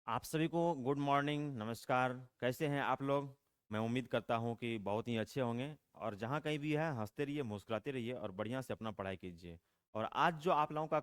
आप सभी को गुड मॉर्निंग, नमस्कार। कैसे हैं आप लोग? मैं उम्मीद करता हूं कि बहुत ही अच्छे होंगे। और जहां कहीं भी है, हंसते रहिए, मुस्कुराते रहिए और बढ़िया से अपना पढ़ाई कीजिए। और आज जो आप लोगों का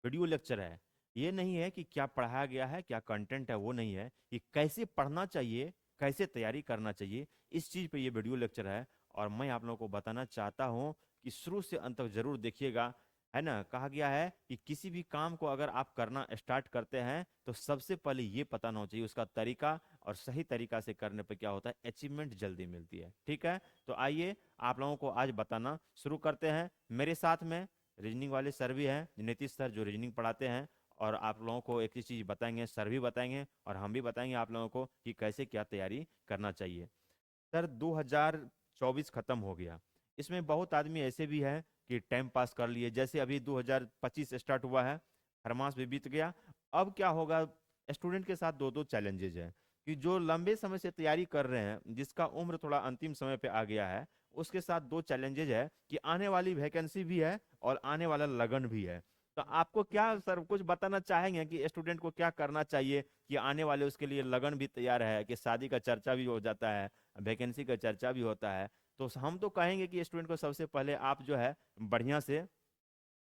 वीडियो लेक्चर है, ये नहीं है कि क्या पढ़ाया गया है, क्या कंटेंट है, वो नहीं है। कि कैसे पढ़ना चाहिए, कैसे तैयारी करना चाहिए, इस चीज़ पे ये वीडियो लेक्चर है। और मैं आप लोगों को बताना चाहता हूँ कि शुरू से अंत तक जरूर देखिएगा। है ना, कहा गया है कि किसी भी काम को अगर आप करना स्टार्ट करते हैं तो सबसे पहले ये पता होना चाहिए उसका तरीका। और सही तरीका से करने पर क्या होता है, अचीवमेंट जल्दी मिलती है। ठीक है, तो आइए आप लोगों को आज बताना शुरू करते हैं। मेरे साथ में रीजनिंग वाले सर भी हैं, नीतीश सर, जो रीजनिंग पढ़ाते हैं। और आप लोगों को एक ही चीज़ बताएंगे, सर भी बताएंगे और हम भी बताएंगे आप लोगों को कि कैसे क्या तैयारी करना चाहिए। सर, 2024 खत्म हो गया। इसमें बहुत आदमी ऐसे भी हैं कि टाइम पास कर लिए, जैसे अभी 2025 स्टार्ट हुआ है, हर मास भी बीत गया। अब क्या होगा, स्टूडेंट के साथ दो दो चैलेंजेज हैं। कि जो लंबे समय से तैयारी कर रहे हैं, जिसका उम्र थोड़ा अंतिम समय पे आ गया है, उसके साथ दो चैलेंजेज है कि आने वाली वैकेंसी भी है और आने वाला लगन भी है। तो आपको क्या सर कुछ बताना चाहेंगे कि स्टूडेंट को क्या करना चाहिए कि आने वाले उसके लिए लगन भी तैयार है, कि शादी का चर्चा भी हो जाता है, वैकेंसी का चर्चा भी होता है। तो हम तो कहेंगे कि स्टूडेंट को सबसे पहले आप जो है बढ़िया से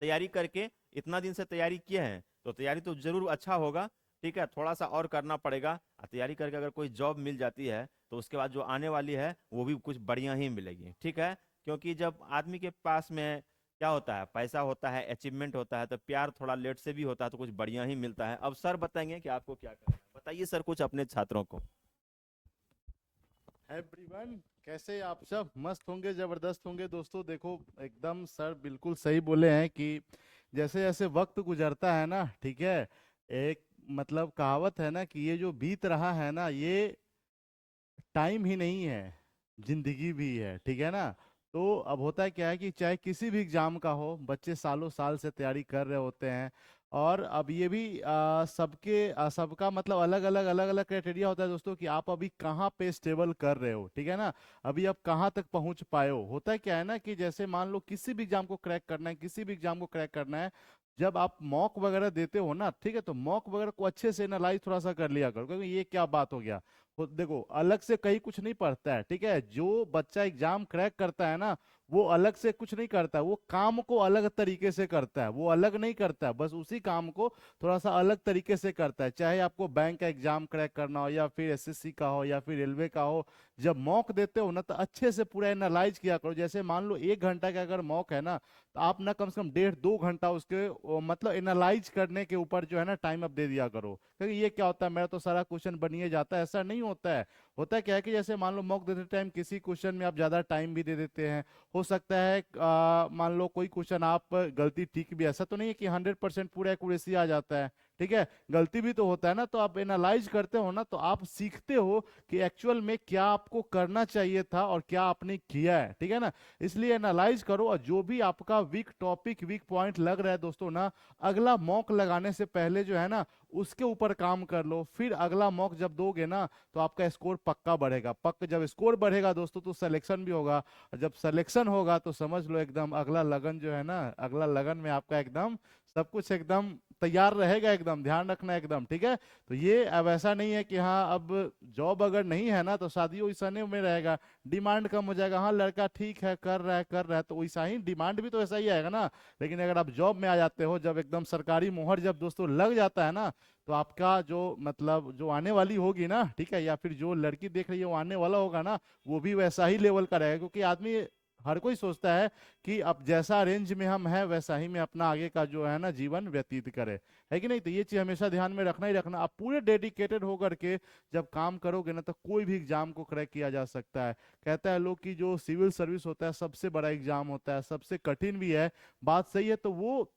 तैयारी करके, इतना दिन से तैयारी किए हैं तो तैयारी तो जरूर अच्छा होगा। ठीक है, थोड़ा सा और करना पड़ेगा। तैयारी करके अगर कोई जॉब मिल जाती है तो उसके बाद जो आने वाली है वो भी कुछ बढ़िया ही मिलेगी। ठीक है, क्योंकि जब आदमी के पास में क्या होता है, पैसा होता है, अचीवमेंट होता है, तो प्यार थोड़ा लेट से भी होता है तो कुछ बढ़िया ही मिलता है। अब सर बताएंगे कि आपको क्या करना है। बताइए सर कुछ अपने छात्रों को। एवरीवन, कैसे आप सब मस्त होंगे, जबरदस्त होंगे। दोस्तों देखो, एकदम सर बिल्कुल सही बोले हैं कि जैसे जैसे वक्त गुजरता है ना, ठीक है, एक मतलब कहावत है ना कि ये जो बीत रहा है ना, ये टाइम ही नहीं है, जिंदगी भी है, ठीक है ना। तो अब होता है क्या है कि चाहे किसी भी एग्जाम का हो, बच्चे सालों साल से तैयारी कर रहे होते हैं। और अब ये भी सबका मतलब अलग अलग क्राइटेरिया होता है दोस्तों, कि आप अभी कहाँ पे स्टेबल कर रहे हो, ठीक है ना। अभी आप कहाँ तक पहुंच पाए हो। होता है क्या है ना कि जैसे मान लो किसी भी एग्जाम को क्रैक करना है, किसी भी एग्जाम को क्रैक करना है, जब आप मॉक वगैरह देते हो ना, ठीक है, तो मॉक वगैरह को अच्छे से एनालाइज थोड़ा सा कर लिया करो, क्योंकि ये क्या बात हो गया। देखो, अलग से कहीं कुछ नहीं पढ़ता है, ठीक है। जो बच्चा एग्जाम क्रैक करता है ना, वो अलग से कुछ नहीं करता, वो काम को अलग तरीके से करता है, वो अलग नहीं करता है, बस उसी काम को थोड़ा सा अलग तरीके से करता है। चाहे आपको बैंक का एग्जाम क्रैक करना हो, या फिर एसएससी का हो, या फिर रेलवे का हो, जब मॉक देते हो ना, तो अच्छे से पूरा एनालाइज किया करो। जैसे मान लो 1 घंटा का अगर मॉक है ना, तो आप ना कम से कम 1.5 2 घंटा उसके मतलब एनालाइज करने के ऊपर जो है ना टाइम अब दे दिया करो। क्योंकि ये क्या होता है, मेरा तो सारा क्वेश्चन बनिए जाता है, ऐसा नहीं होता है। होता है क्या है कि जैसे मान लो मॉक देते टाइम किसी क्वेश्चन में आप ज्यादा टाइम भी दे देते हैं। हो सकता है मान लो कोई क्वेश्चन आप गलती ठीक भी, ऐसा तो नहीं है कि 100% पूरा एक्यूरेसी आ जाता है, ठीक है, गलती भी तो होता है ना। तो आप एनालाइज करते हो ना, तो आप सीखते हो कि एक्चुअल में क्या आपको करना चाहिए था और क्या आपने किया है, ठीक है ना। इसलिए एनालाइज करो, और जो भी आपका वीक टॉपिक, वीक पॉइंट लग रहा है दोस्तों ना, अगला मॉक लगाने से पहले जो है ना, उसके ऊपर काम कर लो। फिर अगला मॉक जब दोगे ना, तो आपका स्कोर पक्का बढ़ेगा। जब स्कोर बढ़ेगा दोस्तों, तो सिलेक्शन भी होगा, और जब सिलेक्शन होगा तो समझ लो एकदम अगला लगन जो है ना, अगला लगन में आपका एकदम सब कुछ एकदम तैयार रहेगा। एकदम ध्यान रखना एकदम, ठीक है। तो ये अब ऐसा नहीं है कि हाँ, अब जॉब अगर नहीं है ना, तो शादी वैसा नहीं में रहेगा, डिमांड कम हो जाएगा। हाँ, लड़का ठीक है, कर रहा है, तो वैसा ही डिमांड भी तो ऐसा ही आएगा ना। लेकिन अगर आप जॉब में आ जाते हो, जब एकदम सरकारी मोहर जब दोस्तों लग जाता है ना, तो आपका जो मतलब जो आने वाली होगी ना, ठीक है, या फिर जो लड़की देख रही है वो आने वाला होगा ना, वो भी वैसा ही लेवल का रहेगा। क्योंकि आदमी, हर कोई सोचता है कि अब जैसा रेंज में हम हैं, वैसा ही में अपना आगे का जो है ना जीवन व्यतीत करे, है कि नहीं। तो ये चीज हमेशा ध्यान में रखना ही रखना। आप पूरे डेडिकेटेड होकर के जब काम करोगे ना, तो कोई भी एग्जाम को क्रैक किया जा सकता है। कहता है लोग कि जो सिविल सर्विस होता है सबसे बड़ा एग्जाम होता है, सबसे कठिन भी है। बात सही है। तो वो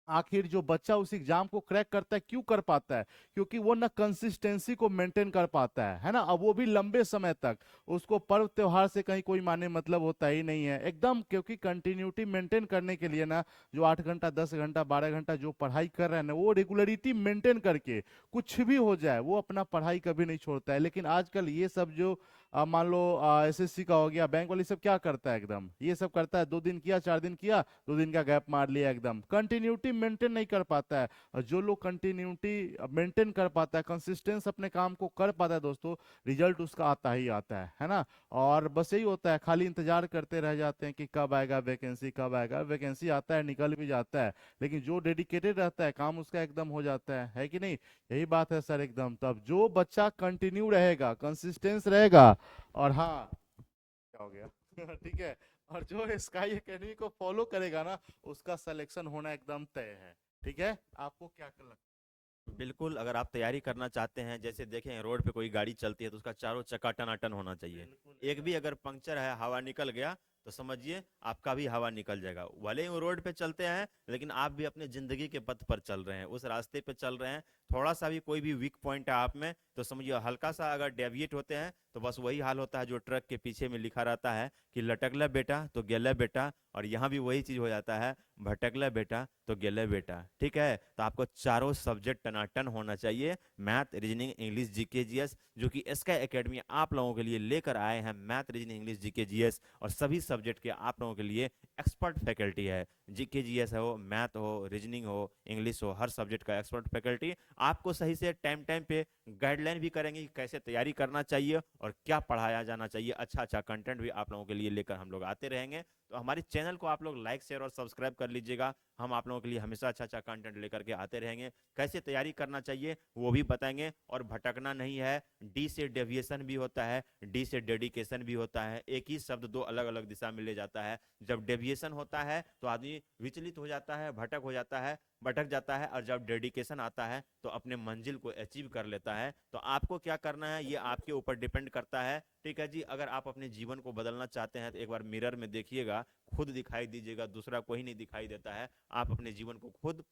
आखिर जो बच्चा उस एग्जाम को क्रैक करता है, क्यों कर पाता है? क्योंकि वो ना कंसिस्टेंसी को मेंटेन कर पाता है ना। अब वो भी लंबे समय तक। उसको पर्व त्योहार से कहीं कोई माने मतलब होता ही नहीं है एकदम। क्योंकि कंटिन्यूटी मेंटेन करने के लिए ना, जो 8 घंटा 10 घंटा 12 घंटा जो पढ़ाई कर रहा है ना, वो रेगुलरिटी मेंटेन करके कुछ भी हो जाए, वो अपना पढ़ाई कभी नहीं छोड़ता है। लेकिन आजकल ये सब जो मान लो एसएससी का हो गया, बैंक वाली सब क्या करता है एकदम, ये सब करता है 2 दिन किया 4 दिन किया, 2 दिन का गैप मार लिया, एकदम कंटिन्यूटी मेंटेन नहीं कर पाता है। और जो लोग कंटिन्यूटी मेंटेन कर पाता है, कंसिस्टेंस अपने काम को कर पाता है दोस्तों, रिजल्ट उसका आता ही आता है ना। और बस यही होता है, खाली इंतजार करते रह जाते हैं कि कब आएगा वैकेंसी, कब आएगा वैकेंसी, आता है निकल भी जाता है, लेकिन जो डेडिकेटेड रहता है काम उसका एकदम हो जाता है कि नहीं। यही बात है सर एकदम। तब जो बच्चा कंटिन्यू रहेगा, कंसिस्टेंस रहेगा, और हाँ, क्या हो गया ठीक है, और जो स्काई एकेडमी को फॉलो करेगा ना, उसका सिलेक्शन होना एकदम तय है। ठीक है, आपको क्या लगता बिल्कुल, अगर आप तैयारी करना चाहते हैं, जैसे देखें रोड पे कोई गाड़ी चलती है तो उसका चारों चक्का टनाटन होना है? चाहिए। बिल्कुल एक एकदम। भी अगर पंक्चर है, हवा निकल गया, तो समझिए आपका भी हवा निकल जाएगा। भले ही वो रोड पे चलते हैं, लेकिन आप भी अपने जिंदगी के पथ पर चल रहे हैं, उस रास्ते पे चल रहे हैं। थोड़ा सा भी कोई भी वीक पॉइंट है आप में, तो समझिए हल्का सा अगर डेविएट होते हैं, तो बस वही हाल होता है जो ट्रक के पीछे में लिखा रहता है कि लटकला बेटा तो गेला बेटा। और यहाँ भी वही चीज हो जाता है, भटकला बेटा तो गेले बेटा। ठीक है, तो आपको चारों सब्जेक्ट टनाटन होना चाहिए, math, reasoning, English, GK, GS, जो कि स्काई एकेडमी आप लोगों के लिए लेकर आए हैं। Math, reasoning, English, GK, GS और सभी सब्जेक्ट के आप लोगों के लिए एक्सपर्ट फैकल्टी है। जीके जीएस हो, मैथ हो, रीजनिंग हो, इंग्लिश हो, हर सब्जेक्ट का एक्सपर्ट फैकल्टी आपको सही से टाइम टाइम पे गाइडलाइन भी करेंगे कि कैसे तैयारी करना चाहिए और क्या पढ़ाया जाना चाहिए। अच्छा अच्छा कंटेंट भी आप लोगों के लिए लेकर हम लोग आते रहेंगे। तो हमारे चैनल को आप लोग लाइक, शेयर और सब्सक्राइब कर लीजिएगा। हम आप लोगों के लिए हमेशा अच्छा अच्छा कंटेंट लेकर के आते रहेंगे। कैसे तैयारी करना चाहिए वो भी बताएंगे, और भटकना नहीं है। डी से डेविएशन भी होता है, डी से डेडिकेशन भी होता है। एक ही शब्द दो अलग अलग दिशा में ले जाता है। जब डेविएशन होता है तो आदमी विचलित हो जाता है, भटक हो जाता है, भटक जाता है, और जब डेडिकेशन आता है तो अपने मंजिल को अचीव कर लेता है। तो आपको क्या करना है ये आपके ऊपर डिपेंड करता है। ठीक है जी, अगर आप अपने जीवन को बदलना चाहते हैं तो एक बार मिरर में देखिएगा, खुद दिखाई दीजिएगा, दूसरा कोई नहीं दिखाई देता है। आप अपने जीवन को खुद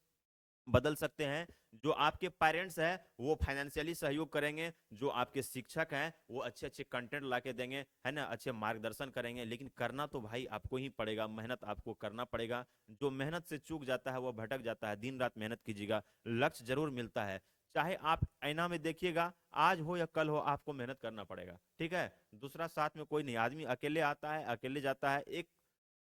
बदल सकते हैं। जो आपके पेरेंट्स हैं वो फाइनेंशियली सहयोग करेंगे, जो आपके शिक्षक हैं वो अच्छे अच्छे कंटेंट ला के देंगे, है ना, अच्छे मार्गदर्शन करेंगे, लेकिन करना तो भाई आपको ही पड़ेगा, मेहनत आपको करना पड़ेगा। जो मेहनत से चूक जाता है वो भटक जाता है। दिन रात मेहनत कीजिएगा, लक्ष्य जरूर मिलता है। चाहे आप आईना में देखिएगा, आज हो या कल हो, आपको मेहनत करना पड़ेगा। ठीक है, दूसरा साथ में कोई नहीं, आदमी अकेले आता है अकेले जाता है। एक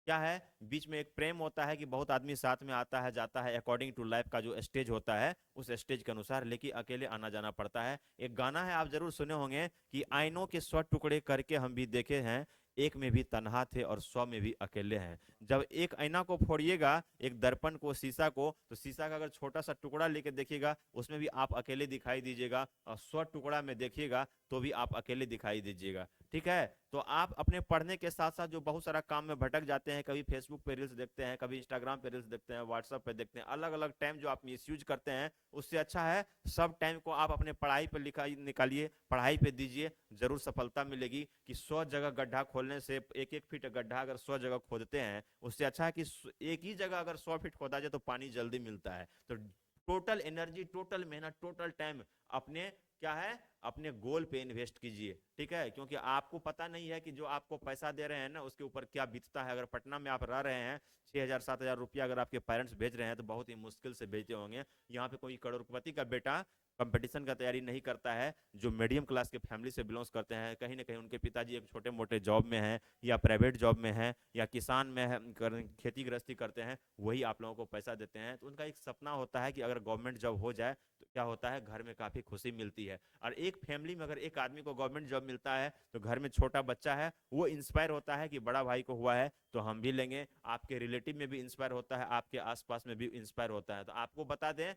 क्या है, बीच में एक प्रेम होता है कि बहुत आदमी साथ में आता है जाता है, अकॉर्डिंग टू लाइफ का जो स्टेज होता है उस स्टेज के अनुसार, लेकिन अकेले आना जाना पड़ता है। एक गाना है आप जरूर सुने होंगे कि आईनों के 100 टुकड़े करके हम भी देखे हैं, एक में भी तन्हा थे और 100 में भी अकेले हैं। जब एक आईना को फोड़िएगा, एक दर्पण को, शीशा को, तो शीशा का अगर छोटा सा टुकड़ा लेके देखिएगा उसमें भी आप अकेले दिखाई दीजिएगा, और 100 टुकड़ा में देखिएगा तो भी आप अकेले दिखाई दीजिएगा। ठीक है, तो आप अपने पढ़ने के साथ साथ जो बहुत सारा काम में भटक जाते हैं, कभी फेसबुक पे रील्स देखते हैं, कभी इंस्टाग्राम पे रील्स देखते हैं, व्हाट्सएप पे देखते हैं, अलग अलग टाइम जो आप मिसयूज करते हैं, उससे अच्छा है सब टाइम को आप अपने पढ़ाई पे लिखा निकालिए, पढ़ाई पे दीजिए, जरूर सफलता मिलेगी। कि 100 जगह गड्ढा खोलने से, एक एक फीट गड्ढा अगर 100 जगह खोदते हैं, उससे अच्छा है कि एक ही जगह अगर 100 फीट खोदा जाए तो पानी जल्दी मिलता है। तो टोटल एनर्जी, टोटल मेहनत, टोटल टाइम अपने क्या है, अपने गोल पे इन्वेस्ट कीजिए। ठीक है, क्योंकि आपको पता नहीं है कि जो आपको पैसा दे रहे हैं ना उसके ऊपर क्या बीतता है। अगर पटना में आप रह रहे हैं, 6,000 7,000 रुपया अगर आपके पेरेंट्स भेज रहे हैं तो बहुत ही मुश्किल से भेजते होंगे। यहाँ पे कोई करोड़पति का बेटा कंपटीशन का तैयारी नहीं करता है, जो मीडियम क्लास के फैमिली से बिलोंग्स करते हैं, कहीं ना कहीं उनके पिताजी एक छोटे मोटे जॉब में हैं, या प्राइवेट जॉब में हैं, या किसान में है, खेती गृहस्थी करते हैं, वही आप लोगों को पैसा देते हैं। तो उनका एक सपना होता है कि अगर गवर्नमेंट जॉब हो जाए तो क्या होता है, घर में काफी खुशी मिलती है। और एक फैमिली में अगर एक आदमी को गवर्नमेंट जॉब मिलता है तो घर में छोटा बच्चा है वो इंस्पायर होता है कि बड़ा भाई को हुआ है तो हम भी लेंगे। आपके रिलेटिव में भी इंस्पायर होता है, आपके आसपास में भी इंस्पायर होता है। तो आपको बता दें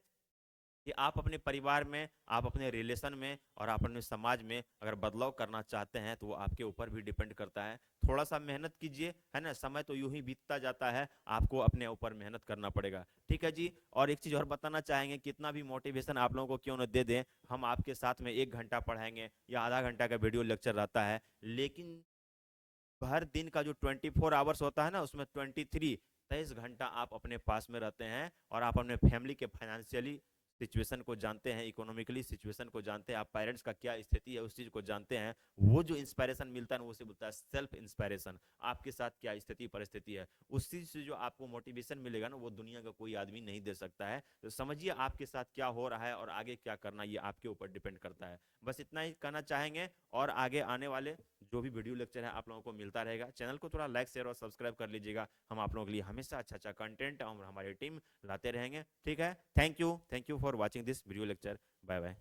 कि आप अपने परिवार में, आप अपने रिलेशन में और आप अपने समाज में अगर बदलाव करना चाहते हैं तो वो आपके ऊपर भी डिपेंड करता है। थोड़ा सा मेहनत कीजिए, है ना, समय तो यूं ही बीतता जाता है, आपको अपने ऊपर मेहनत करना पड़ेगा। ठीक है जी, और एक चीज और बताना चाहेंगे, कितना भी मोटिवेशन आप लोगों को क्यों न दे दें, हम आपके साथ में 1 घंटा पढ़ाएंगे या आधा घंटा का वीडियो लेक्चर रहता है, लेकिन हर दिन का जो 24 आवर्स होता है ना उसमें 23 घंटा आप अपने पास में रहते हैं, और आप अपने फैमिली के फाइनेंशियली सिचुएशन को जानते हैं, इकोनॉमिकली सिचुएशन को जानते हैं, आप पेरेंट्स का क्या स्थिति है उस चीज को जानते हैं। वो जो इंस्पायरेशन मिलता है ना उसे बोलता है सेल्फ इंस्पायरेशन। आपके साथ क्या स्थिति परिस्थिति है, उस चीज से जो आपको मोटिवेशन मिलेगा ना वो दुनिया का कोई आदमी नहीं दे सकता है। तो समझिए आपके साथ क्या हो रहा है और आगे क्या करना, ये आपके ऊपर डिपेंड करता है। बस इतना ही कहना चाहेंगे, और आगे आने वाले जो भी वीडियो लेक्चर है आप लोगों को मिलता रहेगा। चैनल को थोड़ा लाइक शेयर और सब्सक्राइब कर लीजिएगा। हम आप लोगों के लिए हमेशा अच्छा अच्छा कंटेंट और हमारी टीम लाते रहेंगे। ठीक है, thank you for watching this video lecture. Bye bye.